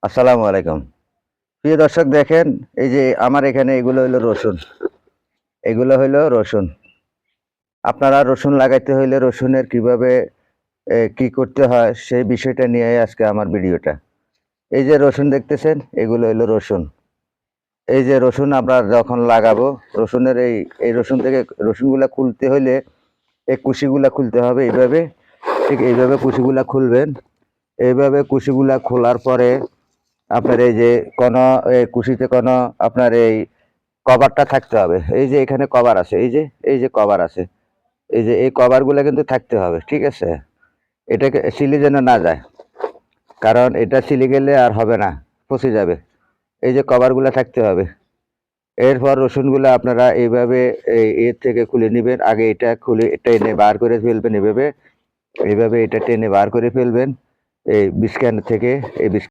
আসসালামু আলাইকুম। প্রিয় দর্শক দেখেন, এই যে আমার এখানে এগুলো হইলো রসুন। এগুলো হইলো রসুন। আপনারা রসুন লাগাইতে হইলে রসুনের কিভাবে কি করতে হয় সেই বিষয়টা নিয়েই আজকে আমার ভিডিওটা। এই যে রসুন দেখতেছেন, এগুলো হইলো রসুন। এই যে রসুন আমরা যখন লাগাবো, রসুনের এই রসুন থেকে রসুনগুলা খুলতে হইলে এই কুশিগুলা খুলতে হবে এইভাবে। ঠিক এইভাবে কুশিগুলা খুলবেন। এইভাবে কুশিগুলা খোলার পরে আপনার এই যে কুশিতে কোনো আপনার এই কভারটা থাকতে হবে। এই যে এখানে কভার আছে, এই যে কভার আছে। এই কভারগুলা কিন্তু থাকতে হবে। ঠিক আছে? এটাকে সিলি যেন না যায়। কারণ এটা সিলি গেলে আর হবে না, পচে যাবে। এই যে কভারগুলা থাকতে হবে। এরপর রসুনগুলা আপনারা এইভাবে এর থেকে খুলে নিবেন। আগে এটা খুলে টেনে বার করে ফেলবেন এভাবে। এইভাবে এটা টেনে বার করে ফেলবেন। এই বিস্কিট থেকে এই